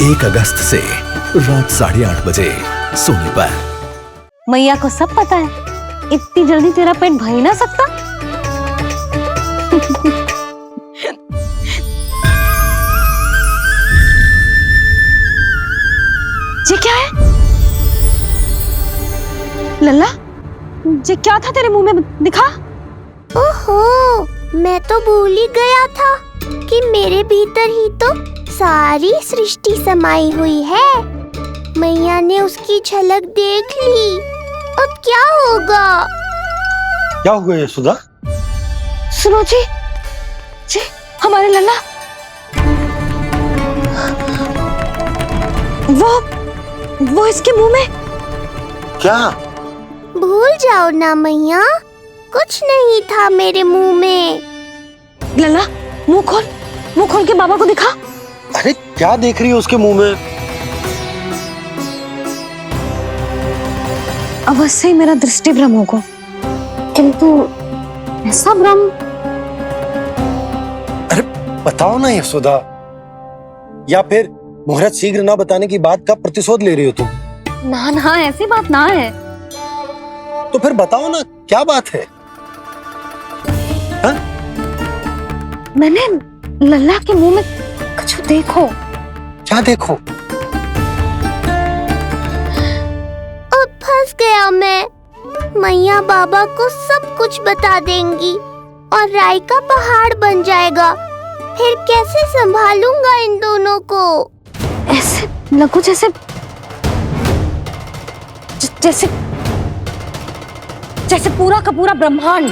1 अगस्त से रात 8:30 बजे सोनी पर। मैया को सब पता है, इतनी जल्दी तेरा पेट भर ही ना सकता। ये क्या है लल्ला? ये क्या था तेरे मुंह में, दिखा। ओहो, मैं तो भूल ही गया था कि मेरे भीतर ही तो सारी सृष्टि समाई हुई है। मैया ने उसकी झलक देख ली, अब क्या होगा? क्या हुआ यशोदा? सुनो जी, हमारे लल्ला वो इसके मुंह में। क्या? भूल जाओ ना मैया, कुछ नहीं था मेरे मुंह में। लल्ला मुंह खोल के बाबा को दिखा। अरे क्या देख रही है उसके मुंह में? अवश्य ही मेरा दृष्टि भ्रम होगा, किंतु ऐसा भ्रम। अरे बताओ ना यशोदा, या फिर मुहूर्त शीघ्र ना बताने की बात का प्रतिशोध ले रही हो तुम? ना, ऐसी बात ना है। तो फिर बताओ ना, क्या बात है? हा? मैंने लल्ला के मुंह में कुछ देखो। क्या देखो? अब फंस गया मैं। मैया बाबा को सब कुछ बता देंगी और राय का पहाड़ बन जाएगा। फिर कैसे संभालूंगा इन दोनों को? ऐसे लगो जैसे पूरा का पूरा ब्रह्मांड।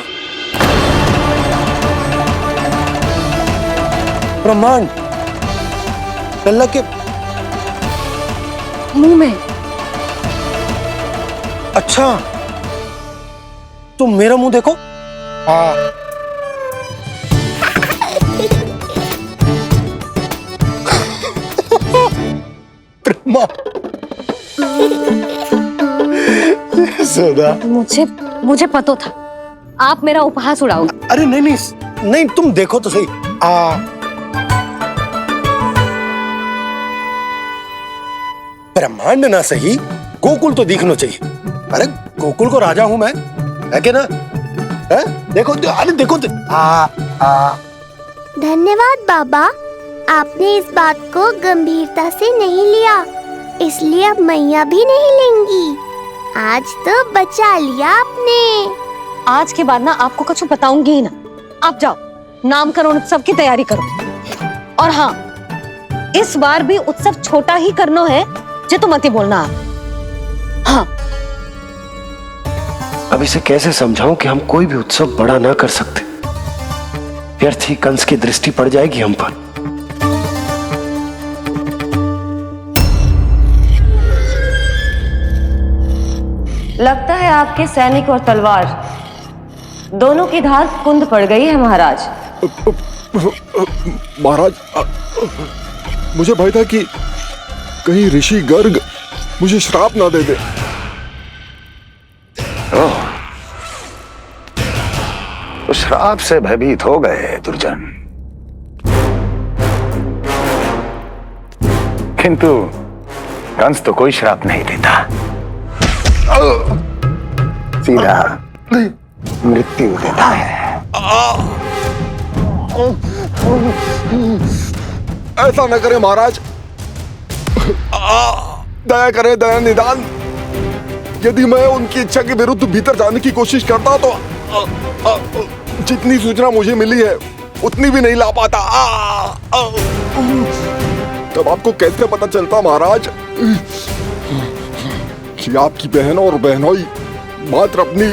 ब्रह्मांड लल्ला के मुंह में। अच्छा, तुम मेरा मुंह देखो। हाँ। ब्रह्मा। यशोदा, मुझे पता था आप मेरा उपहास उड़ाओगे। अरे नहीं, तुम देखो तो सही। ब्रह्मांड ना सही, गोकुल तो दिखना चाहिए। अरे गोकुल को राजा हूं मैं, है कि ना? है? देखो, अरे देखो। धन्यवाद बाबा, आपने इस बात को गंभीरता से नहीं लिया, इसलिए अब मैया भी नहीं लेंगी। आज तो बचा लिया आपने। आज के बाद ना आपको कुछ बताऊंगी ही ना। आप जाओ, नामकरण उत्सव की तैयारी करो। और हाँ, इस बार भी उत्सव छोटा ही करना है, जो तो मत ही बोलना आप। हाँ। अब इसे कैसे समझाऊं कि हम कोई भी उत्सव बड़ा ना कर सकते? व्यर्थ ही कंस की दृष्टि पड़ जाएगी हम पर। लगता है आपके सैनिक और तलवार दोनों की धार कुंद पड़ गई है महाराज। महाराज, मुझे भय था कि कहीं ऋषि गर्ग मुझे श्राप ना दे दे। तो श्राप से भयभीत हो गए दुर्जन, किंतु कंस तो कोई श्राप नहीं देता, सीधा मृत्यु देता है। ऐसा न करे महाराज, दया करे, दया निदान। यदि मैं उनकी इच्छा के विरुद्ध भीतर जाने की कोशिश करता तो जितनी सूचना मुझे मिली है उतनी भी नहीं ला पाता। तब आपको कैसे पता चलता महाराज कि आपकी बहन और बहनोई मात्र अपनी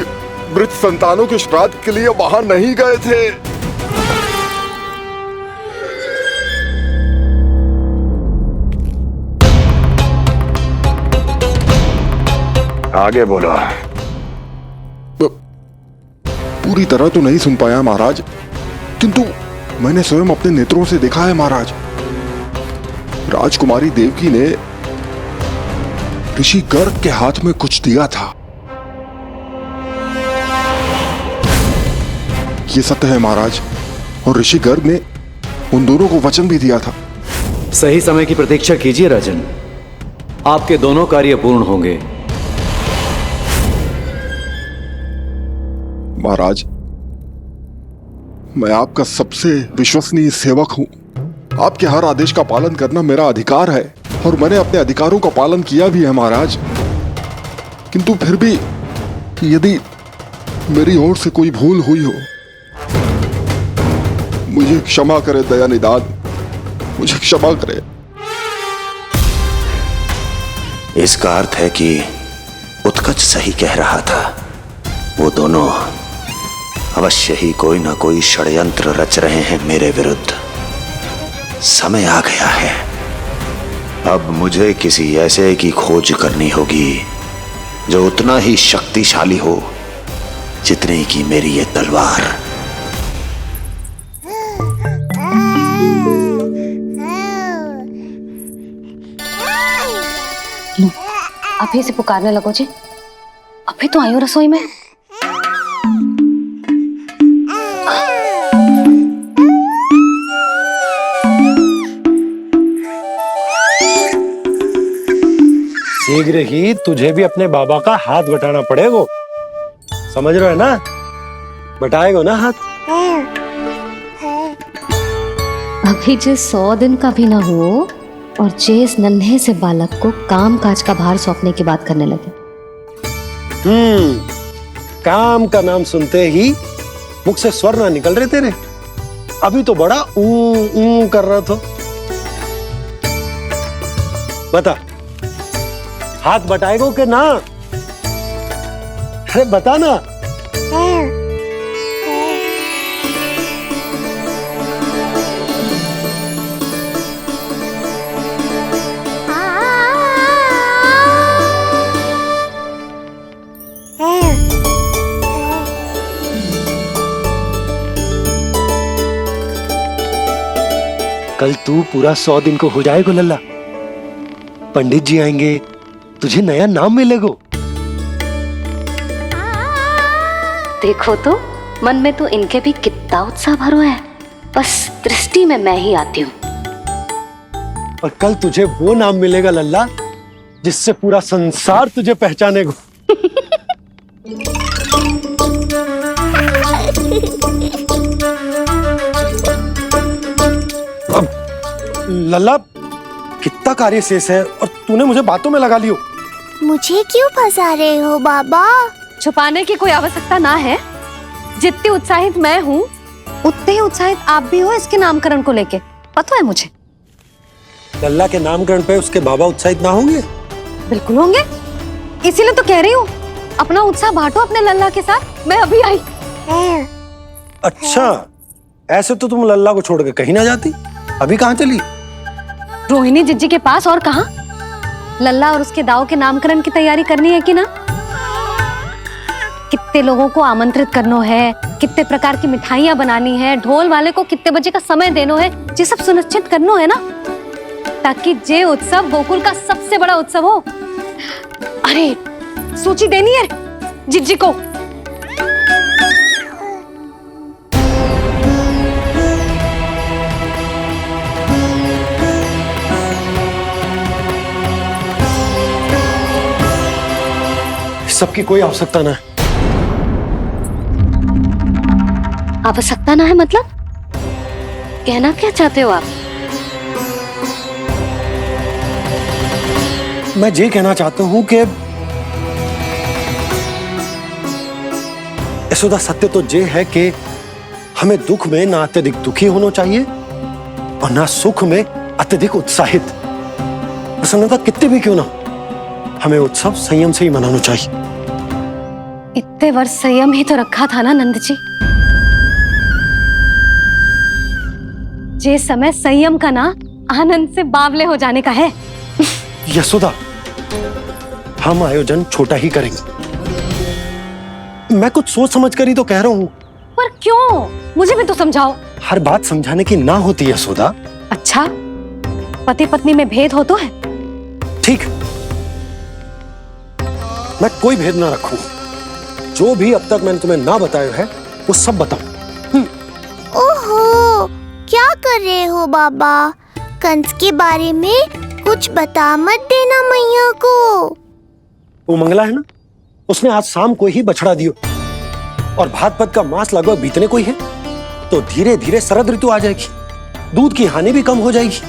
मृत संतानों के श्राद्ध के लिए वहां नहीं गए थे? आगे बोलो। पूरी तरह तो नहीं सुन पाया महाराज, किंतु मैंने स्वयं अपने नेत्रों से देखा है महाराज। राजकुमारी देवकी ने ऋषि गर्ग के हाथ में कुछ दिया था। ये सत्य है महाराज, और ऋषि गर्ग ने उन दोनों को वचन भी दिया था सही समय की प्रतीक्षा कीजिए राजन, आपके दोनों कार्य पूर्ण होंगे। महाराज, मैं आपका सबसे विश्वसनीय सेवक हूं। आपके हर आदेश का पालन करना मेरा अधिकार है और मैंने अपने अधिकारों का पालन किया भी है महाराज। किंतु फिर भी यदि मेरी ओर से कोई भूल हुई हो, मुझे क्षमा करे दयानिधान, मुझे क्षमा करे। इसका अर्थ है कि उत्कच सही कह रहा था। वो दोनों अवश्य ही कोई ना कोई षड्यंत्र रच रहे हैं मेरे विरुद्ध। समय आ गया है, अब मुझे किसी ऐसे की खोज करनी होगी जो उतना ही शक्तिशाली हो जितनी की मेरी ये तलवार। अभी से पुकारने लगो जी, अभी तो आई हो रसोई में। शीघ्र ही तुझे भी अपने बाबा का हाथ बटाना पड़ेगा, समझ रहे हो ना? बटाएगा ना हाथ? अभी जो 100 दिन का भी ना हो और जे इस नन्हे से बालक को काम काज का भार सौंपने की बात करने लगे। काम का नाम सुनते ही मुख से स्वर ना निकल रहे तेरे। अभी तो बड़ा ऊ कर रहा था। बता, हाथ बटाएगो के ना? अरे बता ना। कल तू पूरा 100 दिन को हो जाएगा लल्ला। पंडित जी आएंगे, तुझे नया नाम मिलेगा। देखो तो मन में तो इनके भी कितना उत्साह भरो है, बस दृष्टि में मैं ही आती हूँ। और कल तुझे वो नाम मिलेगा लल्ला जिससे पूरा संसार तुझे पहचानेगा। अब लल्ला, कितना कार्य शेष है और तूने मुझे बातों में लगा लियो। मुझे क्यों फंसा रहे हो बाबा? छुपाने की कोई आवश्यकता ना है। जितनी उत्साहित मैं हूँ उतने ही उत्साहित आप भी हो इसके नामकरण को लेके, पता है मुझे। लल्ला के नामकरण पे उसके बाबा उत्साहित ना होंगे? बिल्कुल होंगे, इसीलिए तो कह रही हूँ अपना उत्साह बांटो अपने लल्ला के साथ। मैं अभी आई। अच्छा, ऐसे तो तुम लल्ला को छोड़ के कहीं ना जाती। अभी कहाँ चली? रोहिणी जिज्जी के पास, और कहाँ। लल्ला और उसके दाऊ के नामकरण की तैयारी करनी है कि ना? कितने लोगों को आमंत्रित करना है, कितने प्रकार की मिठाइयां बनानी है, ढोल वाले को कितने बजे का समय देना है, ये सब सुनिश्चित करना है ना, ताकि जे उत्सव गोकुल का सबसे बड़ा उत्सव हो। अरे सूची देनी है जिज्जी को। सबकी कोई आवश्यकता ना है। आवश्यकता ना है मतलब? कहना क्या चाहते हो आप? मैं ये कहना चाहता हूं कि यशोदा, सत्य तो ये है कि हमें दुख में ना अत्यधिक दुखी होना चाहिए और ना सुख में अत्यधिक उत्साहित। प्रसन्नता कितनी भी क्यों ना, हमें उत्सव संयम से ही मनाना चाहिए। इतने वर्ष संयम ही तो रखा था ना नंद जी। जे समय संयम का ना आनंद से बावले हो जाने का है। यशोदा, हम आयोजन छोटा ही करेंगे। मैं कुछ सोच समझ कर ही तो कह रहा हूँ। पर क्यों? मुझे भी तो समझाओ। हर बात समझाने की ना होती यशोदा। अच्छा, पति पत्नी में भेद हो तो है? ठीक, मैं कोई भेद ना रखूं। जो भी अब तक मैंने तुम्हें ना बताया है वो सब बताऊं। ओहो, क्या कर रहे हो बाबा? कंस के बारे में कुछ बता मत देना मैया को। वो मंगला है ना, उसने आज शाम को ही बछड़ा दियो और भाद्रपद का मास लगभग बीतने को ही है, तो धीरे धीरे शरद ऋतु आ जाएगी, दूध की हानि भी कम हो जाएगी।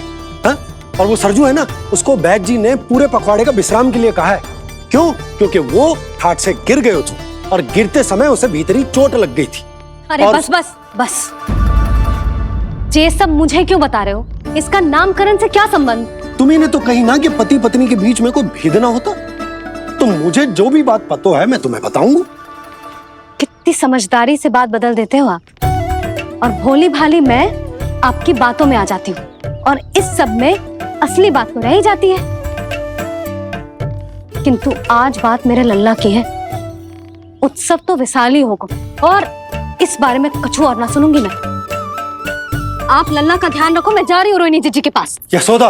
हाँ? और वो सरजू है ना, उसको बैग जी ने पूरे पखवाड़े का विश्राम के लिए कहा है। क्यों? क्योंकि वो ठाट से गिर गए थे और गिरते समय उसे भीतरी चोट लग गई थी। अरे और... बस बस बस, ये सब मुझे क्यों बता रहे हो? इसका नामकरण से क्या संबंध? तुम्ही ने तो कही ना कि पति पत्नी के बीच में कोई भेद ना होता, तो मुझे जो भी बात पता है मैं तुम्हें बताऊंगा। कितनी समझदारी से बात बदल देते हो आप, और भोली भाली मैं आपकी बातों में आ जाती हूँ और इस सब में असली बात तो रह ही जाती है। किंतु आज बात मेरे लल्ला की है, उत्सव तो विशाल ही होगा और इस बारे में कछु और ना सुनूंगी मैं। आप लल्ला का ध्यान रखो, मैं जा रही हूँ रोहिणी जी के पास। यशोदा,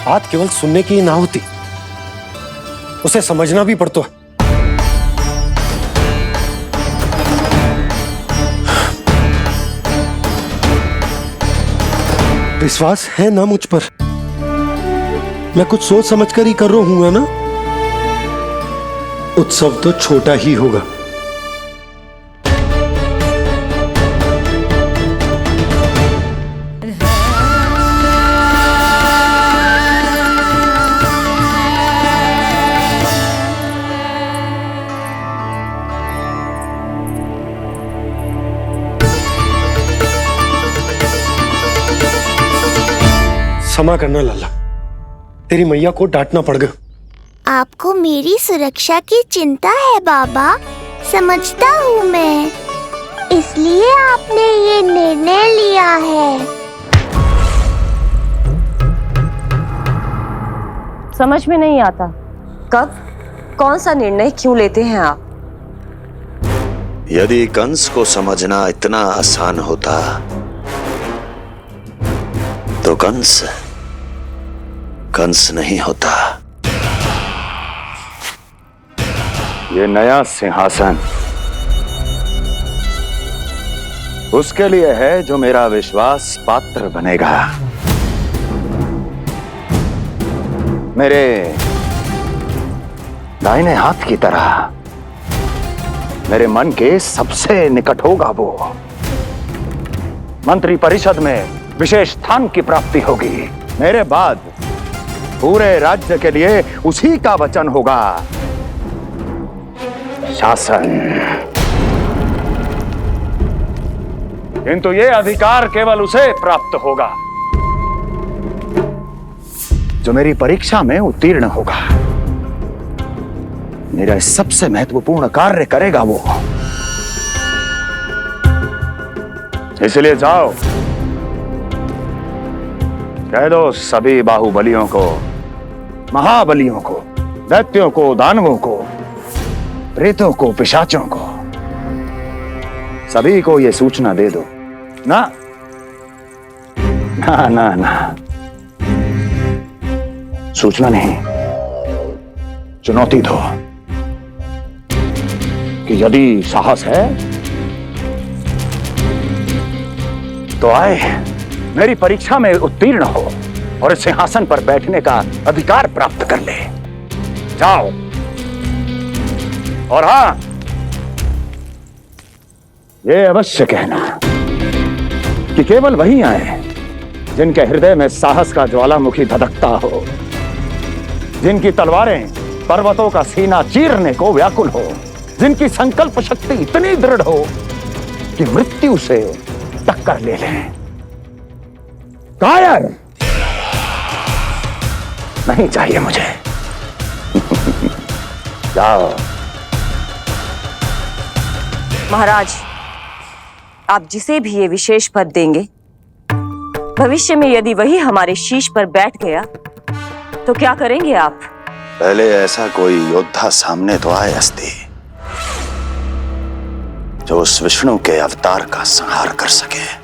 बात केवल सुनने की ना होती, उसे समझना भी पड़ता है। विश्वास है ना मुझ पर? मैं कुछ सोच समझ कर ही कर रहा हूँ ना। उत्सव तो छोटा ही होगा। क्षमा करना लल्ला, तेरी मैया को डांटना पड़ गया। आपको मेरी सुरक्षा की चिंता है बाबा, समझता हूँ मैं, इसलिए आपने ये निर्णय लिया है। समझ में नहीं आता, कब कौन सा निर्णय क्यों लेते हैं आप? यदि कंस को समझना इतना आसान होता तो कंस नहीं होता। ये नया सिंहासन उसके लिए है जो मेरा विश्वास पात्र बनेगा। मेरे दाहिने हाथ की तरह मेरे मन के सबसे निकट होगा वो। मंत्री परिषद में विशेष स्थान की प्राप्ति होगी। मेरे बाद पूरे राज्य के लिए उसी का वचन होगा। शासन। किंतु ये अधिकार केवल उसे प्राप्त होगा जो मेरी परीक्षा में उत्तीर्ण होगा। मेरा सबसे महत्वपूर्ण कार्य करेगा वो। इसलिए जाओ, कह दो सभी बाहुबलियों को, महाबलियों को, दैत्यों को, दानवों को, प्रेतों को, पिशाचों को, सभी को यह सूचना दे दो ना ना ना ना, सूचना नहीं, चुनौती दो कि यदि साहस है तो आए, मेरी परीक्षा में उत्तीर्ण हो और इस सिंहासन पर बैठने का अधिकार प्राप्त कर ले। जाओ। और हां, ये अवश्य कहना कि केवल वही आए जिनके हृदय में साहस का ज्वालामुखी धधकता हो, जिनकी तलवारें पर्वतों का सीना चीरने को व्याकुल हो, जिनकी संकल्प शक्ति इतनी दृढ़ हो कि मृत्यु से टक्कर ले लें। कायर नहीं चाहिए मुझे। जाओ। महाराज, आप जिसे भी ये विशेष पद देंगे, भविष्य में यदि वही हमारे शीश पर बैठ गया तो क्या करेंगे आप? पहले ऐसा कोई योद्धा सामने तो आए अस्ति, जो उस विष्णु के अवतार का संहार कर सके।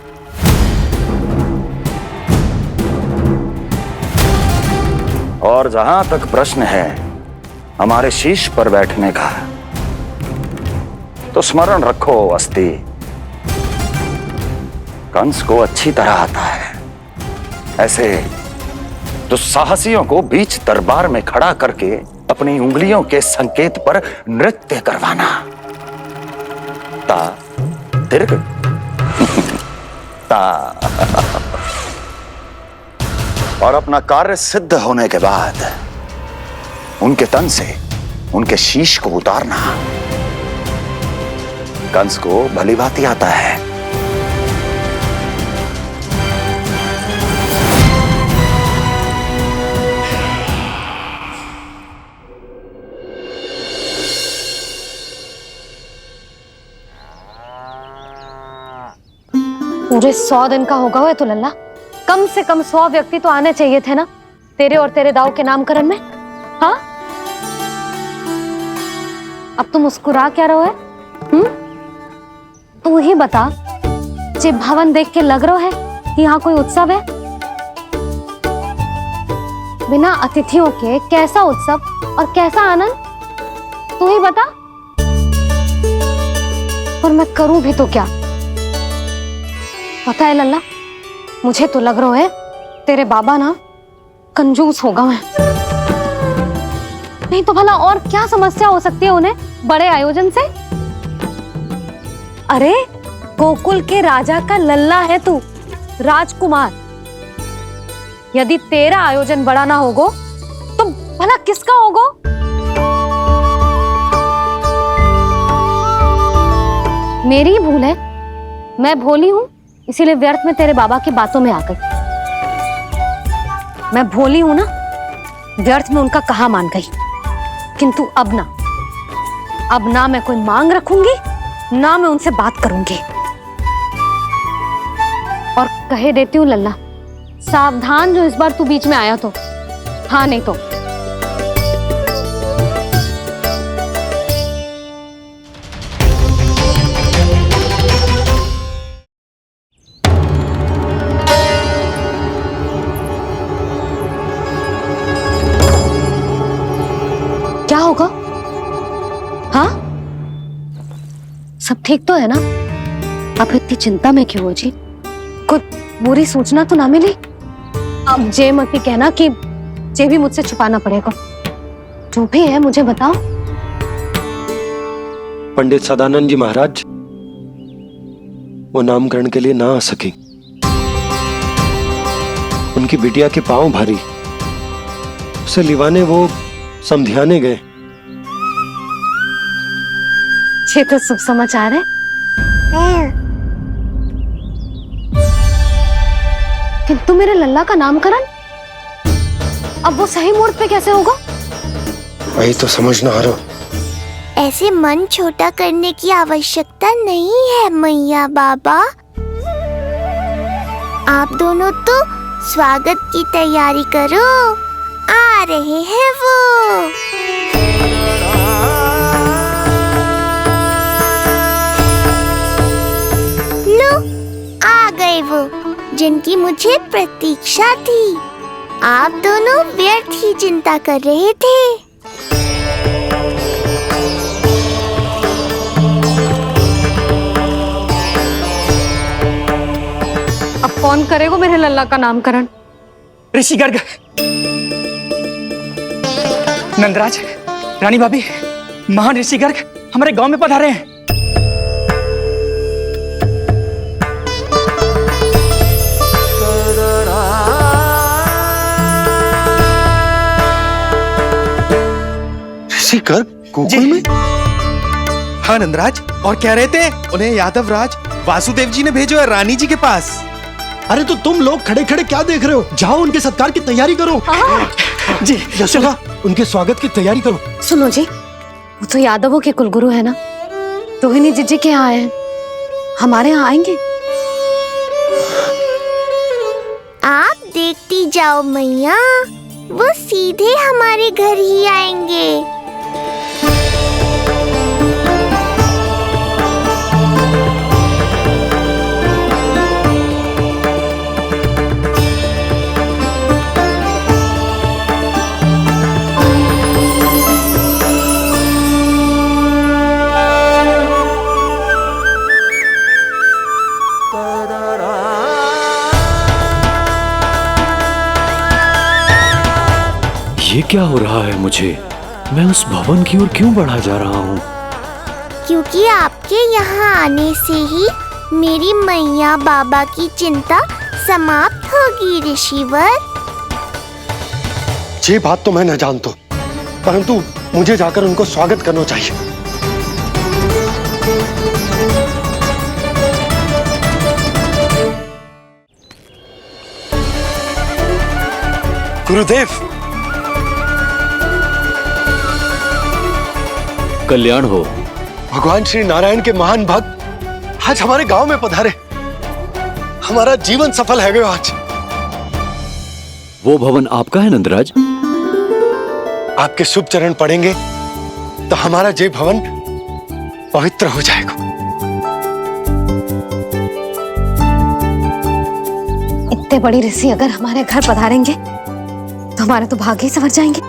और जहां तक प्रश्न है हमारे शीश पर बैठने का, तो स्मरण रखो अस्ति, कंस को अच्छी तरह आता है ऐसे दुस्साहसियों को बीच दरबार में खड़ा करके अपनी उंगलियों के संकेत पर नृत्य करवाना। ता दीर्घ ता और अपना कार्य सिद्ध होने के बाद उनके तन से उनके शीश को उतारना। कंस को भली भांति आता है। पूरे 100 दिन का होगा हुआ तो लल्ला, कम से कम 100 व्यक्ति तो आने चाहिए थे ना तेरे और तेरे दाऊ के नामकरण में। हाँ, अब तुम मुस्कुरा क्या रहो है? तू ही बता, जे भवन देख के लग रहा है कि यहाँ कोई उत्सव है? बिना अतिथियों के कैसा उत्सव और कैसा आनंद, तू ही बता। और मैं करूं भी तो क्या? पता है लल्ला, मुझे तो लग रहा है तेरे बाबा ना कंजूस होगा है। नहीं तो भला और क्या समस्या हो सकती है उन्हें बड़े आयोजन से? अरे गोकुल के राजा का लल्ला है तू, राजकुमार। यदि तेरा आयोजन बड़ा ना होगो तो भला किसका होगो? मेरी ही भूल है, मैं भोली हूं, इसीलिए व्यर्थ में तेरे बाबा की बातों में आ गई। मैं भोली हूं ना, व्यर्थ में उनका कहा मान गई। किंतु अब ना मैं कोई मांग रखूंगी, ना मैं उनसे बात करूंगी। और कहे देती हूँ लल्ला, सावधान जो इस बार तू बीच में आया तो। हाँ नहीं तो क्या होगा? हाँ, सब ठीक तो है ना? आप इतनी चिंता में क्यों हो जी? कोई बुरी सूचना तो ना मिली? अब जे मत ही कहना कि जे भी मुझसे छुपाना पड़ेगा। जो भी है मुझे बताओ। पंडित सदानंद जी महाराज वो नामकरण के लिए ना आ सकी। उनकी बिटिया के पांव भारी, उसे लिवाने वो समधियाने गए। ये तो शुभ समाचार है। किंतु मेरे लल्ला का नामकरण अब वो सही मुहूर्त पे कैसे होगा? वही तो समझ ना आ रहा। ऐसे मन छोटा करने की आवश्यकता नहीं है मैया बाबा। आप दोनों तो स्वागत की तैयारी करो, आ रहे हैं वो। लो, आ गए वो जिनकी मुझे प्रतीक्षा थी। आप दोनों व्यर्थ ही चिंता कर रहे थे। अब कौन करेगा मेरे लल्ला का नामकरण? ऋषि गर्ग, नंदराज, रानी भाभी, महान ऋषि गर्ग हमारे गांव में पधारे हैं। ऋषि गर्ग गोकुल में? हाँ नंदराज, और कह रहे थे उन्हें यादव राज वासुदेव जी ने भेजो है रानी जी के पास। अरे तो तुम लोग खड़े खड़े क्या देख रहे हो? जाओ उनके सत्कार की तैयारी करो। जी यशोदा, उनके स्वागत की तैयारी करो। सुनो जी, वो तो यादवों के कुलगुरु है ना, रोहिणी जीजी के यहाँ आए, हमारे यहाँ आएंगे। आप देखती जाओ मैया, वो सीधे हमारे घर ही आएंगे। ये क्या हो रहा है मुझे? मैं उस भवन की ओर क्यों बढ़ा जा रहा हूँ? क्योंकि आपके यहाँ आने से ही मेरी मैया बाबा की चिंता समाप्त होगी ऋषिवर। ये बात तो मैं न जानता, परंतु मुझे जाकर उनको स्वागत करना चाहिए। गुरुदेव, कल्याण हो। भगवान श्री नारायण के महान भक्त आज हमारे गांव में पधारे। हमारा जीवन सफल है गया आज। वो भवन आपका है नंदराज? आपके शुभ चरण पड़ेंगे तो हमारा जय भवन पवित्र हो जाएगा। इतने बड़ी ऋषि अगर हमारे घर पधारेंगे तो हमारे तो भाग्य ही संवर जाएंगे।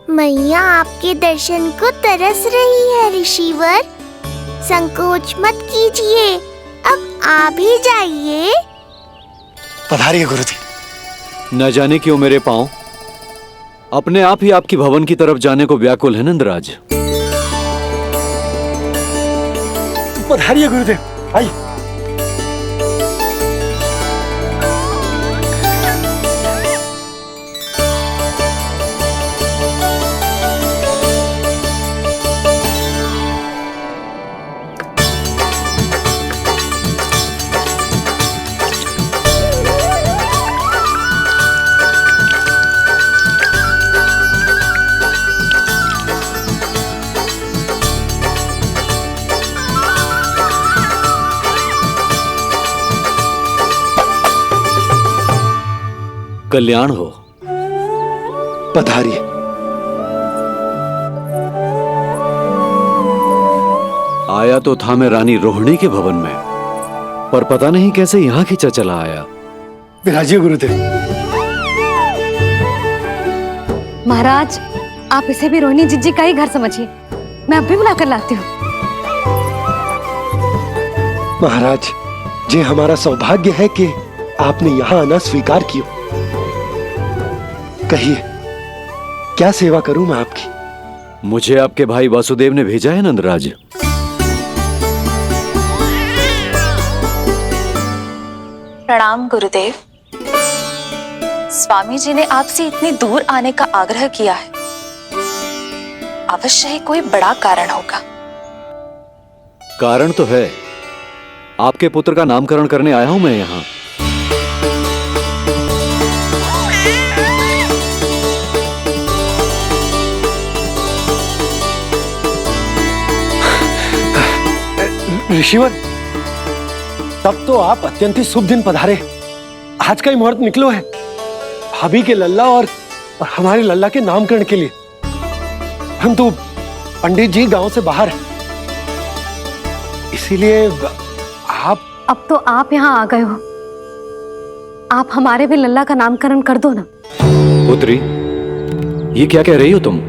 मैया आपके दर्शन को तरस रही है ऋषिवर। संकोच मत कीजिए, अब आप ही जाइए। पधारिए गुरुदेव। न जाने क्यों मेरे पांव अपने आप ही आपकी भवन की तरफ जाने को व्याकुल है नंदराज। पधारिए गुरुदेव, आइए। कल्याण हो। पधारिए। आया तो था मैं रानी रोहिणी के भवन में, पर पता नहीं कैसे यहाँ खींचा चला आया। विराजिए गुरुदेव। महाराज, आप इसे भी रोहिणी जिज्जी का ही घर समझिए। मैं अब भी बुला कर लाती हूँ। महाराज, ये हमारा सौभाग्य है कि आपने यहाँ आना स्वीकार किया। कहिए, क्या सेवा करूं मैं आपकी? मुझे आपके भाई वासुदेव ने भेजा है नंदराज। प्रणाम गुरुदेव। स्वामी जी ने आपसे इतनी दूर आने का आग्रह किया है। अवश्य ही कोई बड़ा कारण होगा। कारण तो है। आपके पुत्र का नामकरण करने आया हूं मैं यहाँ। ऋषिवर, तब तो आप अत्यंत ही शुभ दिन पधारे। आज का ही मुहूर्त निकलो है भाभी के लल्ला और हमारे लल्ला के नामकरण के लिए। हम तो पंडित जी गांव से बाहर हैं, इसीलिए आप। अब तो आप यहाँ आ गए हो, आप हमारे भी लल्ला का नामकरण कर दो ना। पुत्री, ये क्या कह रही हो तुम?